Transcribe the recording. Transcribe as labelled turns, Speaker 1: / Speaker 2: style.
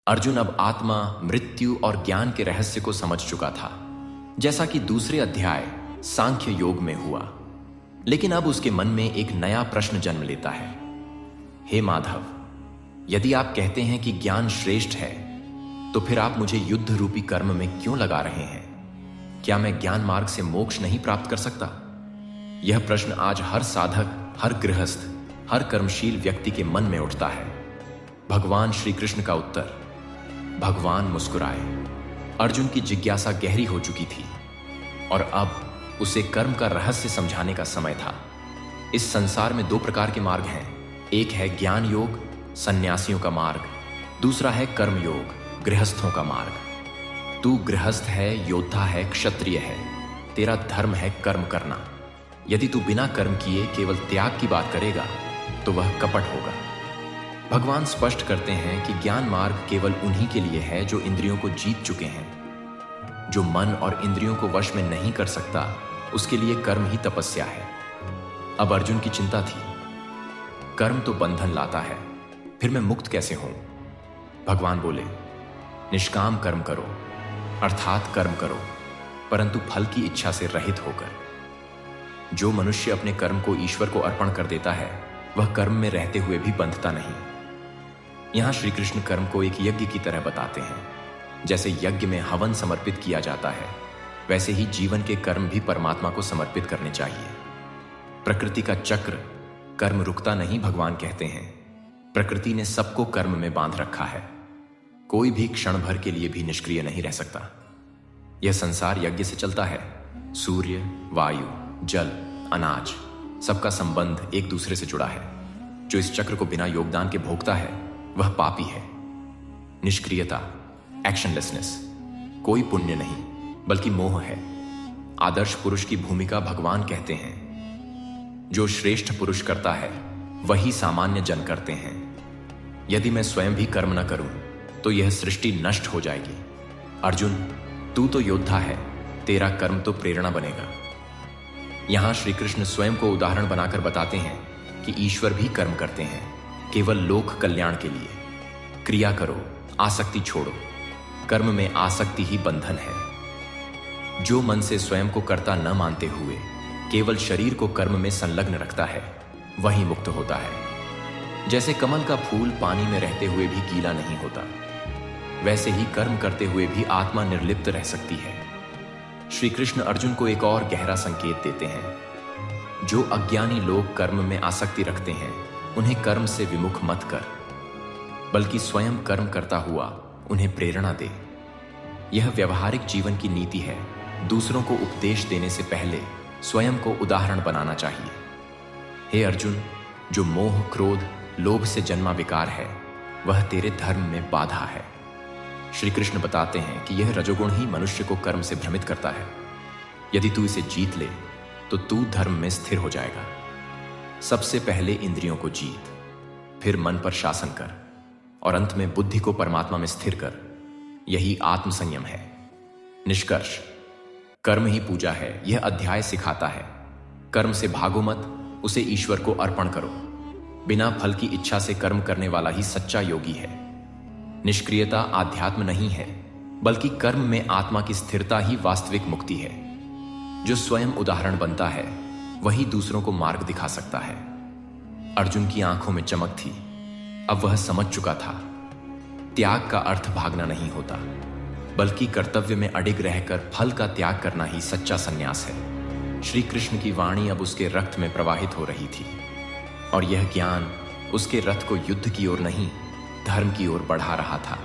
Speaker 1: अर्जुन अब आत्मा, मृत्यु और ज्ञान के रहस्य को समझ चुका था, जैसा कि दूसरे अध्याय सांख्य योग में हुआ। लेकिन अब उसके मन में एक नया प्रश्न जन्म लेता है। हे माधव, यदि आप कहते हैं कि ज्ञान श्रेष्ठ है, तो फिर आप मुझे युद्ध रूपी कर्म में क्यों लगा रहे हैं? क्या मैं ज्ञान मार्ग से मोक्ष नहीं प्राप्त कर सकता? यह प्रश्न आज हर साधक, हर गृहस्थ, हर कर्मशील व्यक्ति के मन में उठता है। भगवान श्री कृष्ण का उत्तर। भगवान मुस्कुराए। अर्जुन की जिज्ञासा गहरी हो चुकी थी और अब उसे कर्म का रहस्य समझाने का समय था। इस संसार में दो प्रकार के मार्ग हैं। एक है ज्ञान योग, सन्यासियों का मार्ग। दूसरा है कर्म योग, गृहस्थों का मार्ग। तू गृहस्थ है, योद्धा है, क्षत्रिय है। तेरा धर्म है कर्म करना। यदि तू बिना कर्म किए केवल त्याग की बात करेगा तो वह कपट होगा। भगवान स्पष्ट करते हैं कि ज्ञान मार्ग केवल उन्हीं के लिए है जो इंद्रियों को जीत चुके हैं। जो मन और इंद्रियों को वश में नहीं कर सकता, उसके लिए कर्म ही तपस्या है। अब अर्जुन की चिंता थी, कर्म तो बंधन लाता है, फिर मैं मुक्त कैसे हूं? भगवान बोले, निष्काम कर्म करो, अर्थात कर्म करो, परंतु फल की इच्छा से रहित होकर। जो मनुष्य अपने कर्म को ईश्वर को अर्पण कर देता है, वह कर्म में रहते हुए भी बंधता नहीं। यहां श्री कृष्ण कर्म को एक यज्ञ की तरह बताते हैं। जैसे यज्ञ में हवन समर्पित किया जाता है, वैसे ही जीवन के कर्म भी परमात्मा को समर्पित करने चाहिए। प्रकृति का चक्र, कर्म रुकता नहीं, भगवान कहते हैं। प्रकृति ने सबको कर्म में बांध रखा है। कोई भी क्षण भर के लिए भी निष्क्रिय नहीं रह सकता। यह संसार यज्ञ से चलता है। सूर्य, वायु, जल, अनाज, सबका संबंध एक दूसरे से जुड़ा है। जो इस चक्र को बिना योगदान के भोगता है, वह पापी है। निष्क्रियता, एक्शनलेसनेस, कोई पुण्य नहीं, बल्कि मोह है। आदर्श पुरुष की भूमिका भगवान कहते हैं। जो श्रेष्ठ पुरुष करता है, वही सामान्य जन करते हैं। यदि मैं स्वयं भी कर्म न करूं, तो यह सृष्टि नष्ट हो जाएगी। अर्जुन, तू तो योद्धा है, तेरा कर्म तो प्रेरणा बनेगा। यहां श्री कृष्ण स्वयं को उदाहरण बनाकर बताते हैं कि ईश्वर भी कर्म करते हैं, केवल लोक कल्याण के लिए। क्रिया करो, आसक्ति छोड़ो। कर्म में आसक्ति ही बंधन है। जो मन से स्वयं को कर्ता न मानते हुए केवल शरीर को कर्म में संलग्न रखता है, वही मुक्त होता है। जैसे कमल का फूल पानी में रहते हुए भी गीला नहीं होता, वैसे ही कर्म करते हुए भी आत्मा निर्लिप्त रह सकती है। श्री कृष्ण अर्जुन को एक और गहरा संकेत देते हैं। जो अज्ञानी लोग कर्म में आसक्ति रखते हैं, उन्हें कर्म से विमुख मत कर, बल्कि स्वयं कर्म करता हुआ उन्हें प्रेरणा दे। यह व्यवहारिक जीवन की नीति है। दूसरों को उपदेश देने से पहले स्वयं को उदाहरण बनाना चाहिए। हे अर्जुन, जो मोह, क्रोध, लोभ से जन्मा विकार है, वह तेरे धर्म में बाधा है। श्री कृष्ण बताते हैं कि यह रजोगुण ही मनुष्य को कर्म से भ्रमित करता है। यदि तू इसे जीत ले, तो तू धर्म में स्थिर हो जाएगा। सबसे पहले इंद्रियों को जीत, फिर मन पर शासन कर और अंत में बुद्धि को परमात्मा में स्थिर कर। यही आत्मसंयम है। निष्कर्ष, कर्म ही पूजा है, यह अध्याय सिखाता है। कर्म से भागो मत, उसे ईश्वर को अर्पण करो। बिना फल की इच्छा से कर्म करने वाला ही सच्चा योगी है। निष्क्रियता आध्यात्म नहीं है, बल्कि कर्म में आत्मा की स्थिरता ही वास्तविक मुक्ति है। जो स्वयं उदाहरण बनता है, वही दूसरों को मार्ग दिखा सकता है। अर्जुन की आंखों में चमक थी। अब वह समझ चुका था, त्याग का अर्थ भागना नहीं होता, बल्कि कर्तव्य में अडिग रहकर फल का त्याग करना ही सच्चा संन्यास है। श्री कृष्ण की वाणी अब उसके रक्त में प्रवाहित हो रही थी और यह ज्ञान उसके रथ को युद्ध की ओर नहीं, धर्म की ओर बढ़ा रहा था।